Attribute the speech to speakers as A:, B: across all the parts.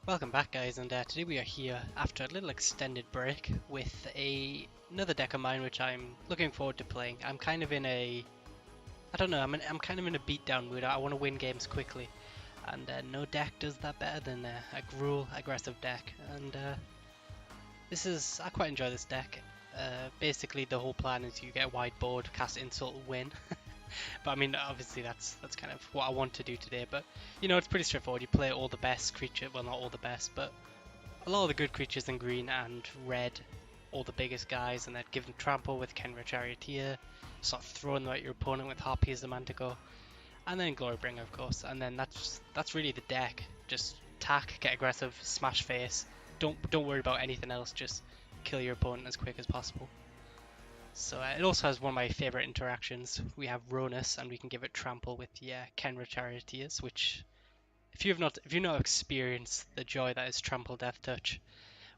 A: Welcome back, guys, and today we are here after a little extended break with another deck of mine which I'm looking forward to playing. I'm kind of in a, I don't know, I'm kind of in a beatdown mood. I want to win games quickly, and no deck does that better than a Gruul aggressive deck. And I quite enjoy this deck. Basically, the whole plan is you get a wide board, cast Insult, win. But I mean, obviously that's kind of what I want to do today. But you know, it's pretty straightforward. You play all the best creature, well, not all the best, but a lot of the good creatures in green and red, all the biggest guys, and then give them trample with Kenra Charioteer, start throwing them at your opponent with Harpy as the Manticore, and then Glorybringer, of course. And then that's really the deck. Just attack, get aggressive, smash face. Don't worry about anything else. Just kill your opponent as quick as possible. So it also has one of my favourite interactions. We have Ronus, and we can give it trample with the Kenra Charioteers, which if you've not experienced the joy that is trample death touch,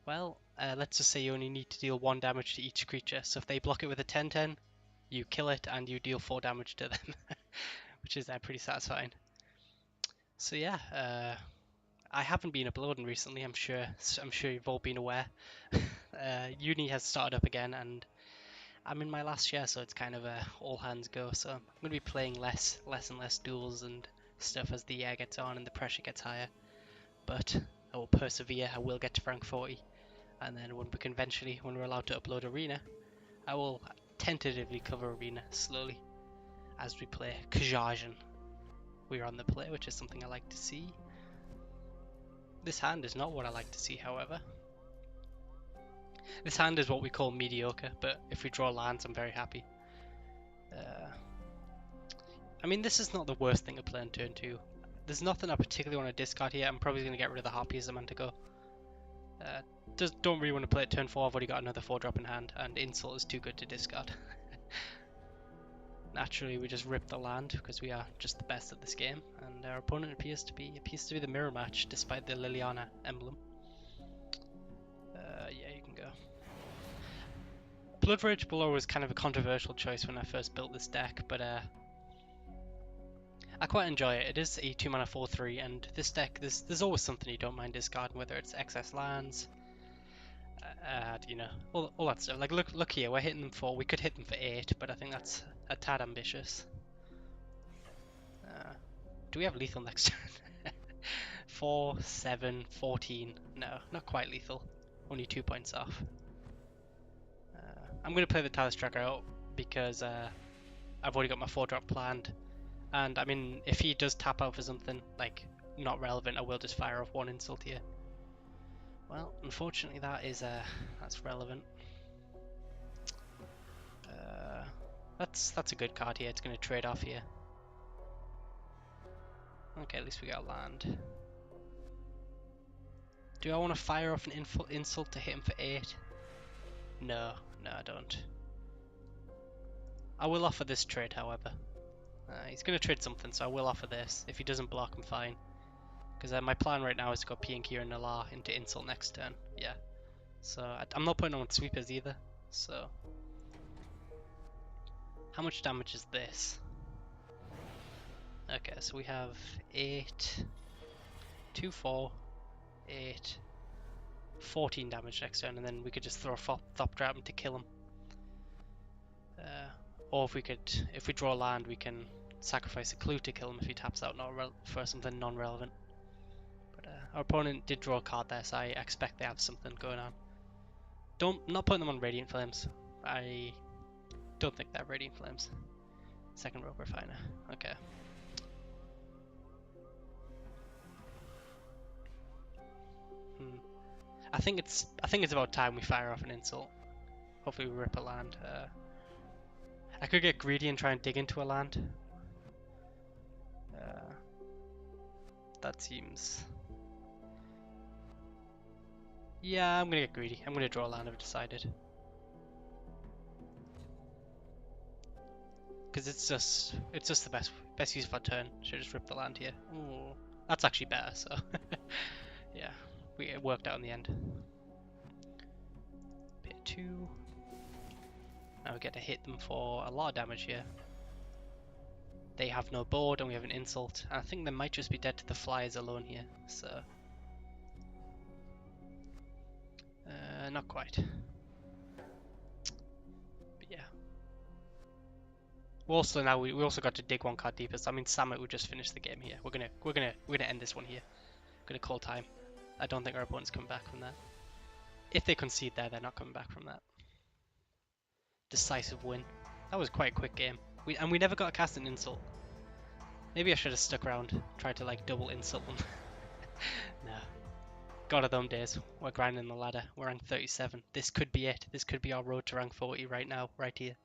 A: well, let's just say you only need to deal 1 damage to each creature. So if they block it with a 10/10, you kill it and you deal 4 damage to them, which is pretty satisfying. So yeah, I haven't been uploading recently. I'm sure you've all been aware. Uni has started up again, and I'm in my last year, so it's kind of all hands go. So I'm going to be playing less and less duels and stuff as the year gets on and the pressure gets higher. But I will persevere. I will get to rank 40, and then when we're allowed to upload Arena, I will tentatively cover Arena slowly as we play Kajajan. We're on the play, which is something I like to see. This hand is not what I like to see, however. This hand is what we call mediocre, but if we draw lands, I'm very happy. I mean, this is not the worst thing to play on turn 2. There's nothing I particularly want to discard here. I'm probably going to get rid of the Harpy as a Manticore. Just don't really want to play it turn 4. I've already got another 4-drop in hand, and Insult is too good to discard. Naturally, we just rip the land because we are just the best at this game, and our opponent appears to be the mirror match despite the Liliana emblem. Yeah, you can go. Blood Rage Blow was kind of a controversial choice when I first built this deck, but I quite enjoy it. It is a 2-mana 4/3, and this deck, there's always something you don't mind discarding, whether it's excess lands, you know, all that stuff. Like look here, we're hitting them for. We could hit them for 8, but I think that's a tad ambitious. Do we have lethal next turn? 4, 7, 14. No, not quite lethal. Only 2 points off. I'm going to play the Talus Tracker out because I've already got my 4-drop planned. And I mean, if he does tap out for something like not relevant, I will just fire off 1 insult here. Well, unfortunately, that's relevant. That's a good card here. It's going to trade off here. Okay, at least we got land. Do I want to fire off an insult to hit him for 8? No, I don't. I will offer this trade, however. He's going to trade something, so I will offer this. If he doesn't block, I'm fine. Because my plan right now is to go Piankir and Nalar into insult next turn. Yeah. So I'm not putting on sweepers either. So how much damage is this? Okay, so we have 8, 2, 4, 8, 14 damage next turn, and then we could just throw a Thop Trap to kill him. Or if we draw land, we can sacrifice a clue to kill him if he taps out for something non-relevant. But our opponent did draw a card there, so I expect they have something going on. Not putting them on Radiant Flames. I don't think they have Radiant Flames. Second Rogue Refiner. Okay. I think it's about time we fire off an insult. Hopefully we rip a land. I could get greedy and try and dig into a land. That seems... Yeah, I'm gonna get greedy. I'm gonna draw a land, I've decided. Because it's just the best use of our turn. Should just rip the land here. Ooh, that's actually better, so... yeah, it worked out in the end. Bit 2. Now we get to hit them for a lot of damage here. They have no board and we have an insult. And I think they might just be dead to the flyers alone here. So not quite. But yeah. We also now we also got to dig one card deeper. So I mean, Samet would just finish the game here. We're gonna end this one here. We're gonna call time. I don't think our opponent's coming back from that. If they concede there, they're not coming back from that. Decisive win. That was quite a quick game. We never got a cast an insult. Maybe I should have stuck around, tried to like double insult them. No. God of them days. We're grinding the ladder. We're rank 37. This could be it. This could be our road to rank 40 right now, right here.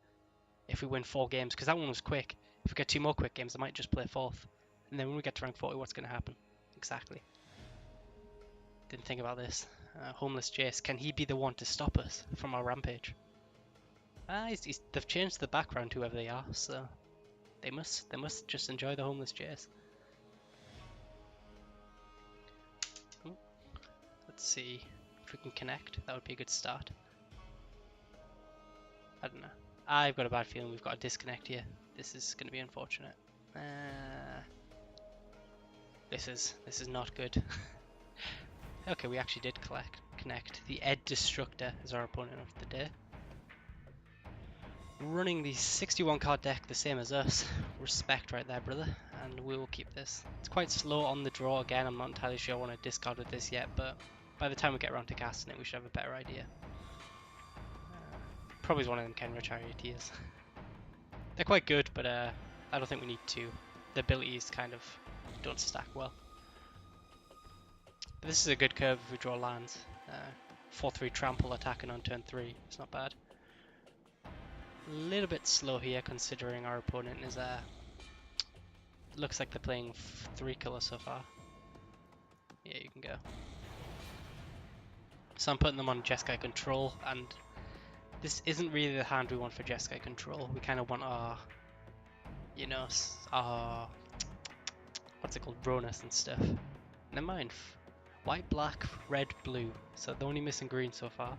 A: If we win 4 games, because that one was quick. If we get 2 more quick games, I might just play 4th. And then when we get to rank 40, what's going to happen? Exactly. Didn't think about this. Homeless Jace, can he be the one to stop us from our rampage? They've changed the background, whoever they are, so they must just enjoy the homeless Jace. Let's see if we can connect. That would be a good start. I don't know. I've got a bad feeling we've got a disconnect here. This is going to be unfortunate. This is not good. Okay, we actually did connect. The Ed Destructor is our opponent of the day. Running the 61 card deck the same as us. Respect right there, brother. And we will keep this. It's quite slow on the draw again. I'm not entirely sure I want to discard with this yet, but by the time we get around to casting it, we should have a better idea. Probably one of them Kenra Charioteers. They're quite good, but I don't think we need to. The abilities kind of don't stack well. But this is a good curve if we draw lands. 4-3 trample attacking on turn 3. It's not bad. A little bit slow here considering our opponent is looks like they're playing 3 color so far. Yeah, you can go. So I'm putting them on Jeskai control, and this isn't really the hand we want for Jeskai control. We kind of want our, you know, our, what's it called, Bronus and stuff. Never mind. White, black, red, blue. So they're only missing green so far.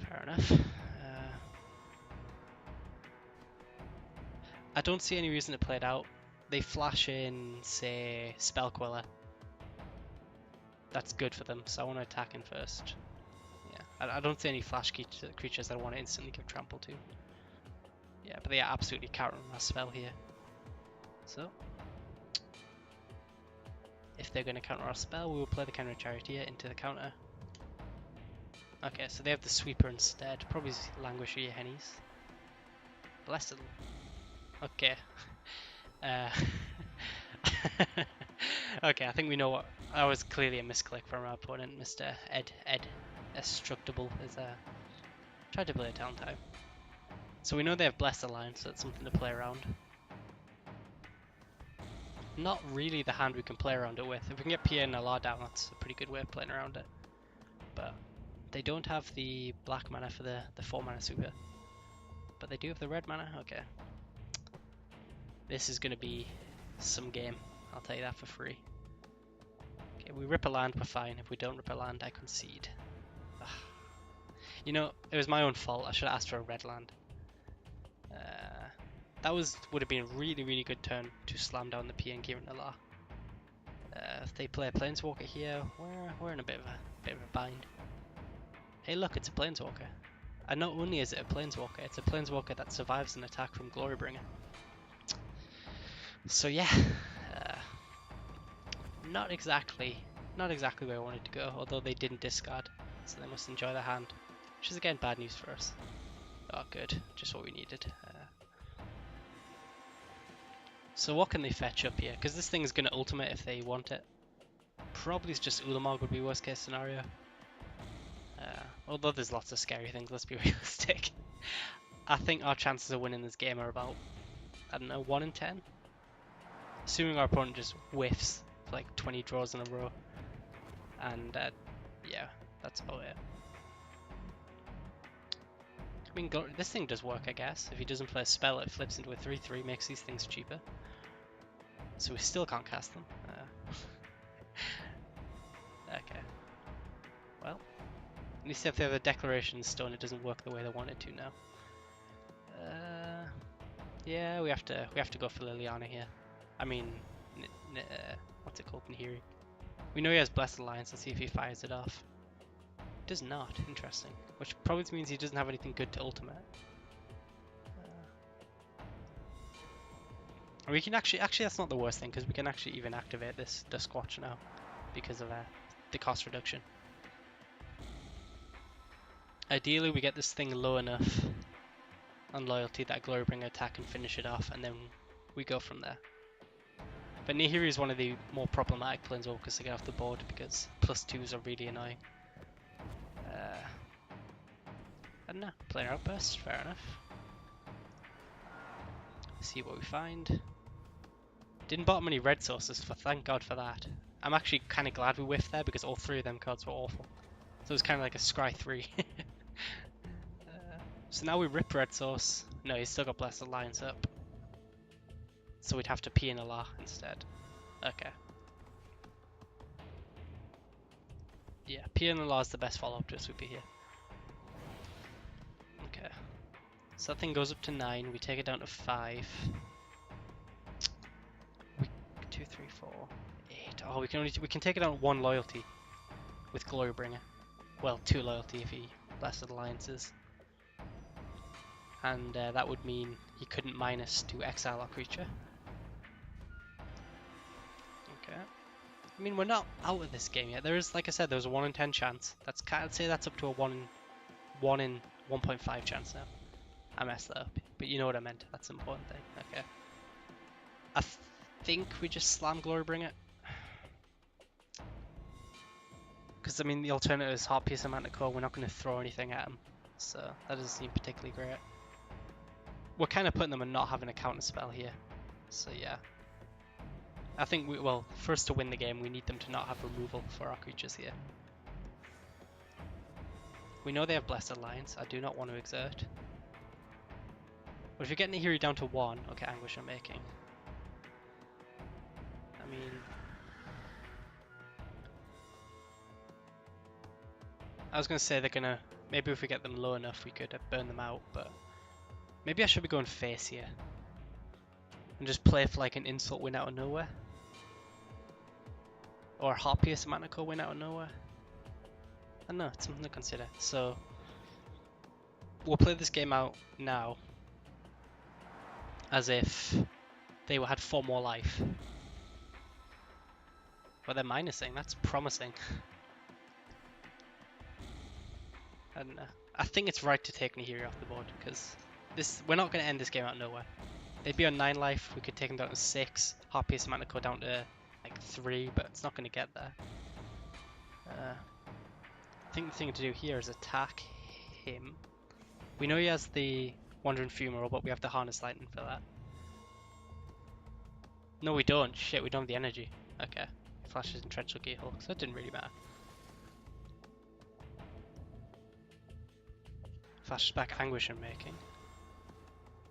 A: Fair enough. I don't see any reason to play it out. They flash in, say, Spell Queller. That's good for them, so I want to attack in first. Yeah, I don't see any flash creatures that I want to instantly give trample to. Yeah, but they are absolutely countering our spell here. So, if they're going to counter our spell, we will play the Kenra Charioteer into the counter. Okay, so they have the Sweeper instead. Probably Languish your Hennies. Blessed. Okay. Okay, I think we know what. That was clearly a misclick from our opponent, Mr. Ed Destructible is tried to play a downtime. So we know they have Blessed Alliance, so it's something to play around. Not really the hand we can play around it with. If we can get Pia and LR down, that's a pretty good way of playing around it. But they don't have the black mana for the 4 mana super. But they do have the red mana? Okay. This is going to be some game, I'll tell you that for free. Okay, we rip a land, we're fine. If we don't rip a land, I concede. Ugh. You know, it was my own fault. I should have asked for a red land. That would have been a really, really good turn to slam down the P and Kieran LR. If they play a Planeswalker here, we're in a bit of a bind. Hey look, it's a Planeswalker. And not only is it a Planeswalker, it's a Planeswalker that survives an attack from Glorybringer. So yeah, not exactly where I wanted to go, although they didn't discard, so they must enjoy their hand, which is again bad news for us. Oh good, just what we needed. So what can they fetch up here? Because this thing is going to ultimate if they want it. Probably it's just Ulamog would be worst case scenario. Although there's lots of scary things, let's be realistic. I think our chances of winning this game are about, I don't know, 1 in 10? Assuming our opponent just whiffs for like 20 draws in a row. And yeah, that's about it. I mean, this thing does work, I guess. If he doesn't play a spell, it flips into a 3-3, makes these things cheaper. So we still can't cast them. Okay. Well, at least if they have a Declaration Stone, it doesn't work the way they want it to now. Yeah, we have to go for Liliana here. I mean, what's it called? Nihiri. We know he has Blessed Alliance. Let's see if he fires it off. Does not. Interesting. Which probably means he doesn't have anything good to ultimate. We can actually that's not the worst thing, because we can actually even activate this Duskwatch now because of the cost reduction. Ideally, we get this thing low enough on loyalty that Glorybringer attack and finish it off, and then we go from there. But Nihiri is one of the more problematic planeswalkers to get off the board because +2s are really annoying. I don't know. Player Outburst, fair enough. See what we find. Didn't bottom any red sources, thank God for that. I'm actually kind of glad we whiffed there because all three of them cards were awful. So it was kind of like a scry 3. So now we rip red source. No, he's still got Blessed Alliance up. So we'd have to P in a La instead. Okay. Yeah, P in a La is the best follow-up to a Sweepy here. Okay. So that thing goes up to 9, we take it down to 5. 2, 3, 4, 8. Oh, we can take it down 1 loyalty with Glorybringer. Well, 2 loyalty if he Blessed Alliances. And that would mean he couldn't minus to exile our creature. Okay. I mean, we're not out of this game yet. There is, like I said, there's a 1 in 10 chance. I'd say that's up to a 1 in 1.5 chance now. I messed that up, but you know what I meant. That's the important thing. Okay. I think we just slam Glorybringer. Because, I mean, the alternative is Heart Piece and Manticore. We're not going to throw anything at him. So, that doesn't seem particularly great. We're kind of putting them in not having a counter spell here. So, yeah. I think, well, for us to win the game, we need them to not have removal for our creatures here. We know they have Blessed Alliance. I do not want to exert. But if you're getting Nihiri down to 1, okay, Anguish I'm making. I mean... I was going to say they're going to... Maybe if we get them low enough, we could burn them out, but... Maybe I should be going face here. And just play for like an insult win out of nowhere. Or a Heart Pierce Manticore win out of nowhere. I don't know, it's something to consider. So... We'll play this game out now. As if they had 4 more life. But they're minusing, that's promising. I don't know. I think it's right to take Nihiri off the board, because we're not going to end this game out of nowhere. They'd be on 9 life, we could take them down to 6, Heart Pierce Manticore down to like 3, but it's not going to get there. I think the thing to do here is attack him. We know he has the Wandering Funeral, but we have to Harness Lightning for that. No, we don't. Shit, we don't have the energy. Okay. Flashes in Torrential Gearhulk, so that didn't really matter. Flashes back Anguish I'm making.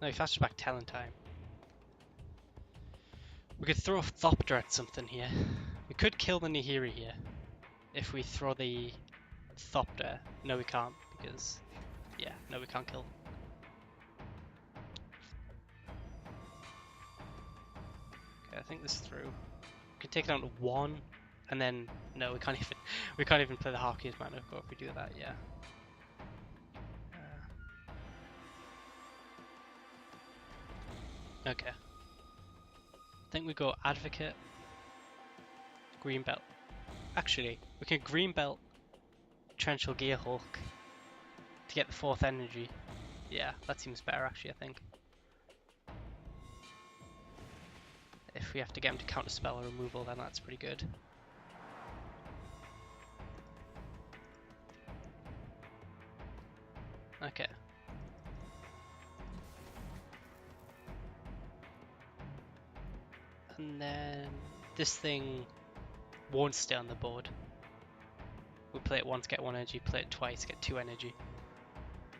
A: No, he flashes back Talentine. We could throw a Thopter at something here. We could kill the Nihiri here. If we throw the Thopter. No, we can't, because... Yeah, no, we can't kill. Okay, I think this is through. We can take it down to 1, and then... No, we can't even play the Harkies Manticore if we do that, yeah. Okay. I think we go Advocate, Green Belt. Actually, we can Green Belt Torrential Gearhulk to get the 4th energy. Yeah, that seems better actually, I think. If we have to get him to counterspell or removal, then that's pretty good. Okay. And then this thing won't stay on the board. We play it once, get 1 energy, play it twice, get 2 energy.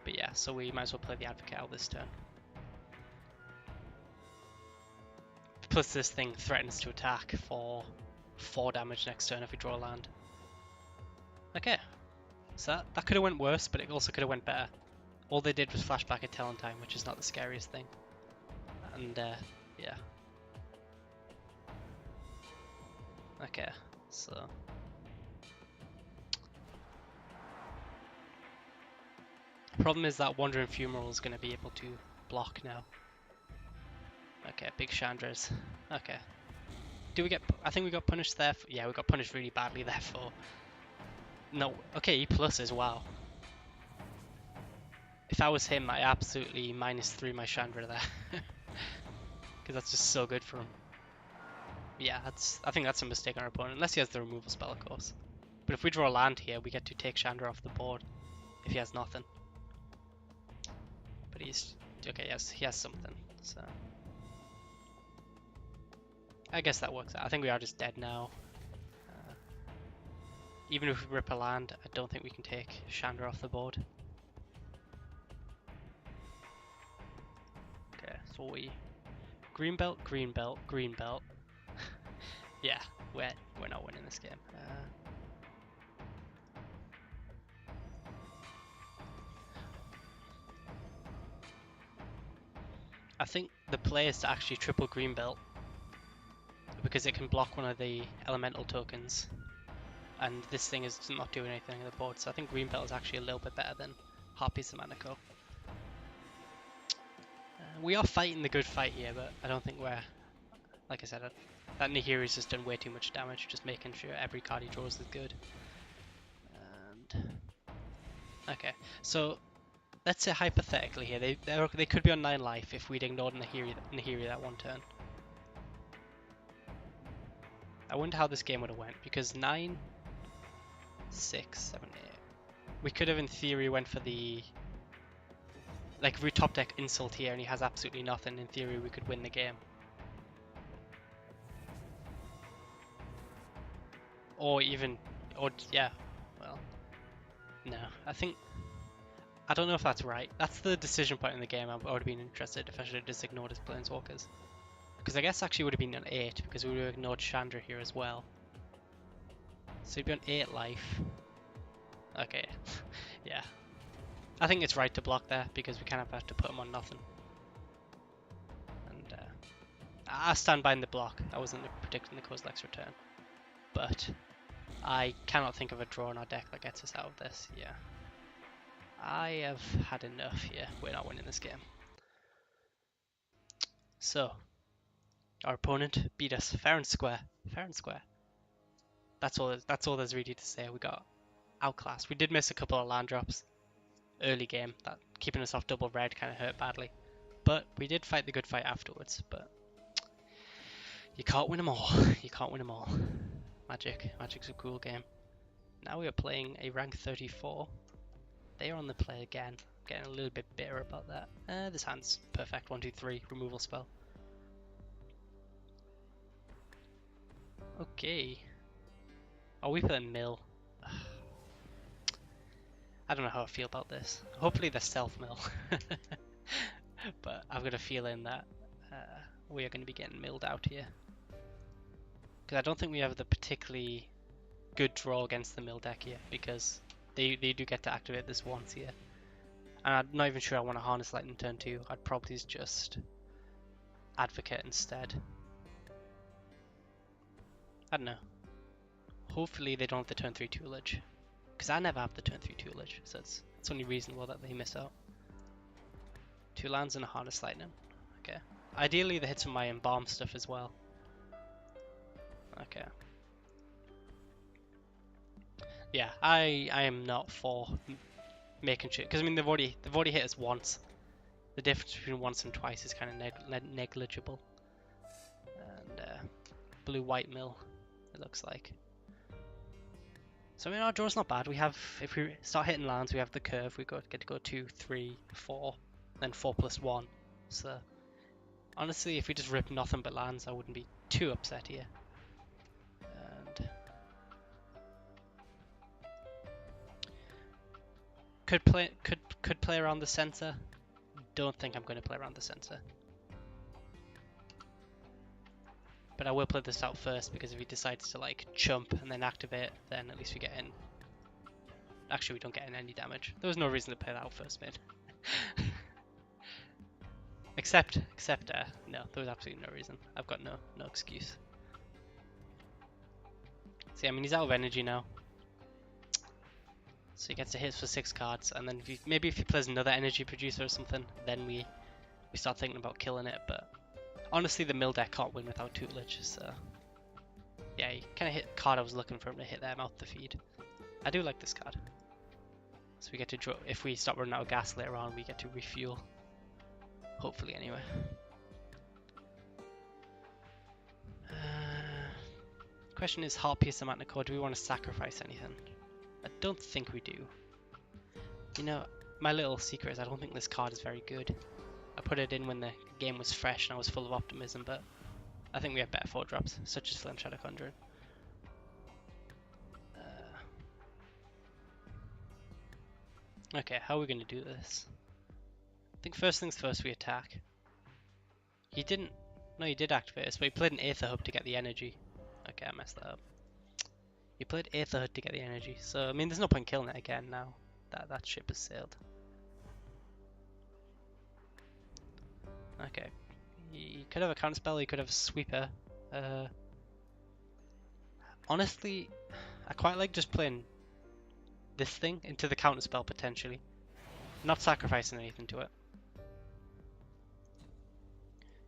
A: But yeah, so we might as well play the Advocate out this turn. Plus this thing threatens to attack for 4 damage next turn if we draw a land. Okay, so that could have went worse, but it also could have went better. All they did was flashback a Talentine, which is not the scariest thing. And yeah. Okay, so... Problem is that Wandering Funeral is going to be able to block now. Okay, big Chandras. Okay. Do we get... I think we got punished there. Yeah, we got punished really badly there for... No. Okay, E pluses, wow. If I was him, I absolutely -3 my Chandra there. Because that's just so good for him. Yeah, I think that's a mistake on our opponent. Unless he has the removal spell, of course. But if we draw land here, we get to take Chandra off the board. If he has nothing. But he's... Okay, yes, he has something. So... I guess that works out. I think we are just dead now. Even if we rip a land, I don't think we can take Chandra off the board. Okay, so we... Green belt, green belt, green belt. Yeah, we're not winning this game. I think the play is to actually triple green belt because it can block one of the elemental tokens, and this thing is not doing anything on the board. So I think green belt is actually a little bit better than Harpies and Manako. We are fighting the good fight here, but I don't think we're... Like I said, that Nahiri's just done way too much damage, just making sure every card he draws is good. And... Okay, so let's say hypothetically here, they could be on 9 life if we'd ignored Nahiri that one turn. I wonder how this game would have went, because 9, 6, 7, 8. We could have in theory went for the... Like if we top deck Insult here and he has absolutely nothing, in theory we could win the game. Or even, yeah, well, no, I don't know if that's right. That's the decision point in the game. I would have been interested if I should have just ignored his Planeswalkers. Because I guess actually would have been on 8, because we would have ignored Chandra here as well. So he'd be on 8 life. Okay, yeah. I think it's right to block there, because we kind of have to put him on nothing. And I stand by in the block. I wasn't predicting the Kozilek's return. But I cannot think of a draw in our deck that gets us out of this, yeah. I have had enough here. We're not winning this game. So, our opponent beat us fair and square. Fair and square. That's all there's really to say. We got outclassed. We did miss a couple of land drops early game. That keeping us off double red kind of hurt badly. But we did fight the good fight afterwards. But you can't win them all. You can't win them all. Magic's a cool game. Now we are playing a rank 34. They are on the play again. Getting a little bit bitter about that. This hand's perfect. 1, 2, 3. Removal spell. Okay. Are we playing mill? I don't know how I feel about this. Hopefully they're stealth mill. But I've got a feeling that we are going to be getting milled out here. Because I don't think we have the particularly good draw against the mill deck here, because they do get to activate this once here. And I'm not even sure I want to harness lightning turn 2. I'd probably just advocate instead. I don't know. Hopefully they don't have the turn 3 Toolage, because I never have the turn 3 Toolage, so it's only reasonable that they miss out. 2 lands and a harness lightning. Okay. Ideally they hit some of my embalm stuff as well. Okay. Yeah, I am not for making sure, because I mean they've already hit us once. The difference between once and twice is kind of negligible. And blue-white mill, it looks like. So I mean our draw's not bad. We have, if we start hitting lands, we have the curve. We get to go 2, 3, 4, then 4+1. So honestly, if we just rip nothing but lands, I wouldn't be too upset here. And could play around the center. Don't think I'm going to play around the center. But I will play this out first, because if he decides to like chump and then activate, then at least we get in. Actually, we don't get in any damage. There was no reason to play that out first mid. except no, there was absolutely no reason. I've got no excuse. See, I mean he's out of energy now. So he gets to hit for 6 cards, and then maybe if he plays another energy producer or something, then we start thinking about killing it. But honestly, the mill deck can't win without tutelage, so yeah, he kind of hit card I was looking for him to hit there, mouth the feed. I do like this card. So we get to draw, if we start running out of gas later on, we get to refuel. Hopefully, anyway. Question is, Heart Piercer Magna Core, do we want to sacrifice anything? I don't think we do. You know, my little secret is I don't think this card is very good. I put it in when the game was fresh and I was full of optimism, but I think we have better 4-drops, such as Flame Shadow Conjuring. Okay, how are we going to do this? I think first things first, we attack. He didn't... No, he did activate us, but he played an Aether Hub to get the energy. Okay, I messed that up. He played Aether Hub to get the energy, so I mean there's no point killing it again now. That ship has sailed. Okay. He could have a counterspell, he could have a sweeper. Honestly, I quite like just playing this thing into the counterspell potentially. Not sacrificing anything to it.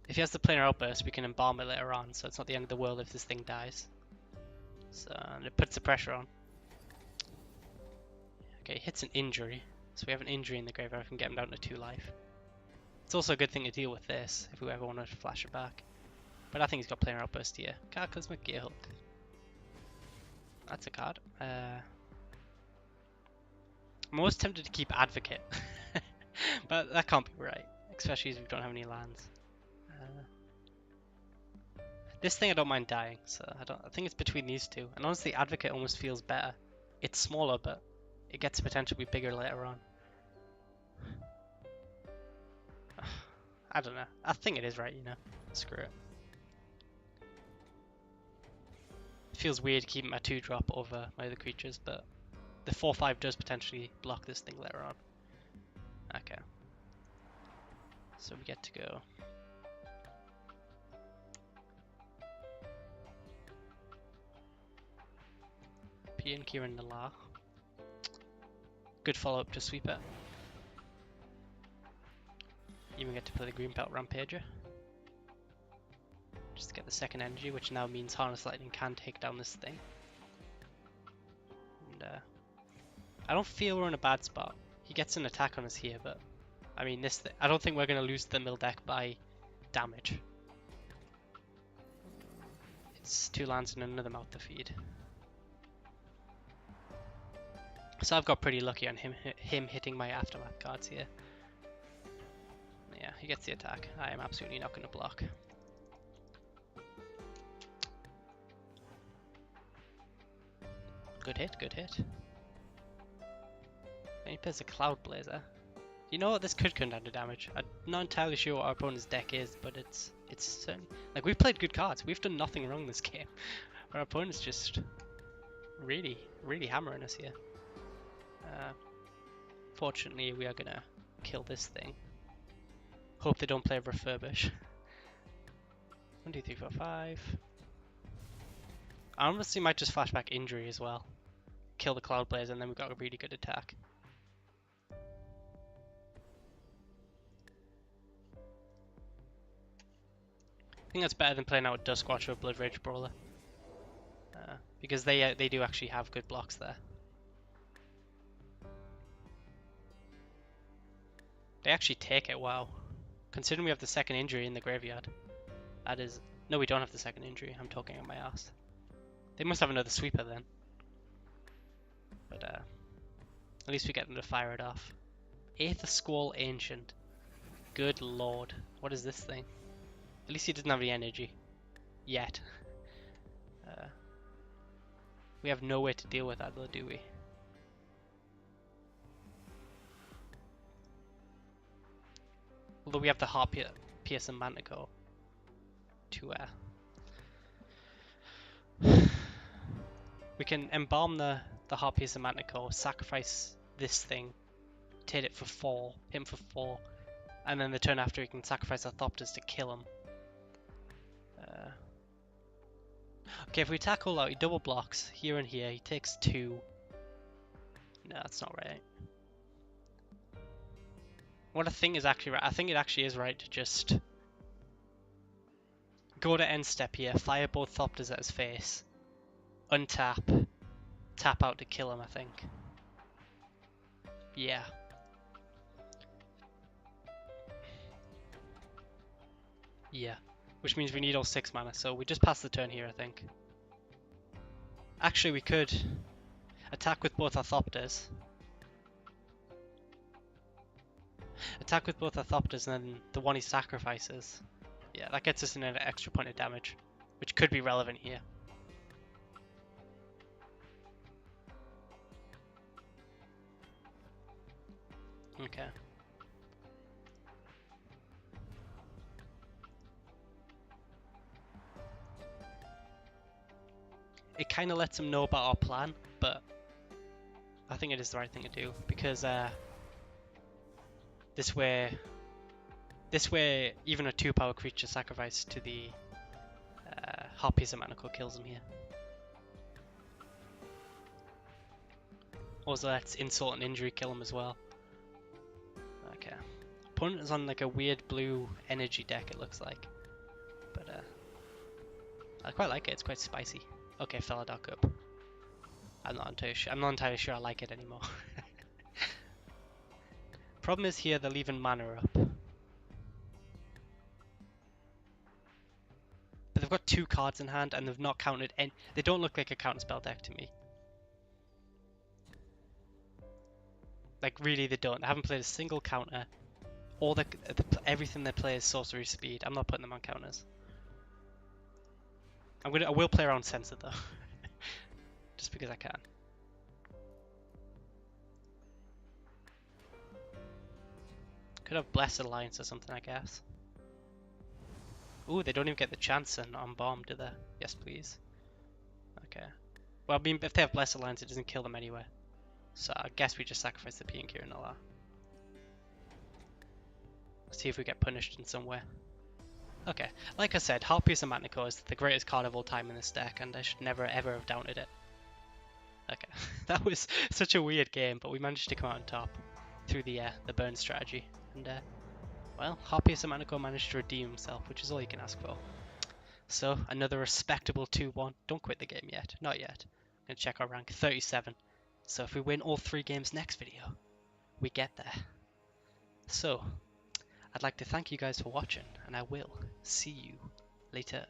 A: If he has the planar outburst, we can embalm it later on, so it's not the end of the world if this thing dies. So, and it puts the pressure on. Okay, hits an injury. So we have an injury in the graveyard, we can get him down to 2 life. It's also a good thing to deal with this, if we ever want to flash it back. But I think he's got planar outburst here. Cataclysmic Gearhook. That's a card. I'm always tempted to keep Advocate. But that can't be right. Especially as we don't have any lands. This thing I don't mind dying, so I think it's between these two. And honestly, Advocate almost feels better. It's smaller, but it gets the potential to be bigger later on. I don't know. I think it is right, you know. Screw it. It feels weird keeping my 2-drop over my other creatures, but the 4/5 does potentially block this thing later on. Okay. So we get to go. Pian Kieran Nalar. Good follow up to Sweeper. Even get to play the Green Belt Rampager. Just to get the second energy, which now means Harness Lightning can take down this thing. And I don't feel we're in a bad spot. He gets an attack on us here, but I mean I don't think we're going to lose the mill deck by damage. It's 2 lands and another mouth to feed. So I've got pretty lucky on him hitting my Aftermath cards here. Yeah, he gets the attack. I am absolutely not going to block. Good hit, good hit. And he plays a Cloud Blazer. You know what? This could come down to damage. I'm not entirely sure what our opponent's deck is, but it's certain. Like, we've played good cards. We've done nothing wrong this game. Our opponent's just really, really hammering us here. Fortunately, we are gonna kill this thing. Hope they don't play Refurbish. 1, 2, 3, 4, 5. I honestly might just flashback injury as well. Kill the Cloud Blaze and then we've got a really good attack. I think that's better than playing out Duskwatch or Blood Rage Brawler. Because they do actually have good blocks there. They actually take it, wow. Considering we have the second injury in the graveyard. That is... No, we don't have the second injury. I'm talking on my ass. They must have another sweeper then. But at least we get them to fire it off. Aether Squall Ancient. Good lord. What is this thing? At least he doesn't have any energy. Yet. We have no way to deal with that though, do we? Although we have the Heart Piercer Manticore to we can embalm the Heart Piercer Manticore, sacrifice this thing, hit it for 4, hit him for 4, and then the turn after we can sacrifice our Thopters to kill him. Okay, if we attack all out, he double blocks here and here, he takes 2. No, that's not right. What I think is actually right, I think it actually is right to just go to end step here, fire both Thopters at his face, untap, tap out to kill him, I think. Yeah. Yeah. Which means we need all 6 mana, so we just pass the turn here, I think. Actually, we could attack with both our Thopters. Attack with both our Thopters and then the one he sacrifices. Yeah, that gets us an extra point of damage, which could be relevant here. Okay. It kind of lets him know about our plan, but I think it is the right thing to do because this way even a 2-power creature sacrificed to the Harpies of Manacle kills him here. Also lets insult and injury kill him as well. Okay. Opponent is on like a weird blue energy deck, it looks like. But I quite like it, it's quite spicy. Okay, fella dock up. I'm not entirely sure I like it anymore. Problem is here they're leaving mana up. But they've got 2 cards in hand and they've not counted any. They don't look like a counterspell deck to me. Like really they don't. They haven't played a single counter. All everything they play is sorcery speed. I'm not putting them on counters. I will play around Sensor though. Just because I can. Could have Blessed Alliance or something, I guess. Ooh, they don't even get the chance on bomb, do they? Yes, please. Okay. Well, I mean, if they have Blessed Alliance, it doesn't kill them anyway. So I guess we just sacrifice the Pink here and all that. See if we get punished in some way. Okay, like I said, Harpies of Matnico is the greatest card of all time in this deck, and I should never ever have doubted it. Okay, that was such a weird game, but we managed to come out on top through the burn strategy, and well, Harpies of Matnico managed to redeem himself, which is all you can ask for. So another respectable 2-1. Don't quit the game yet, not yet. I'm gonna check our rank, 37. So if we win all 3 games next video, we get there. So I'd like to thank you guys for watching, and I will see you later.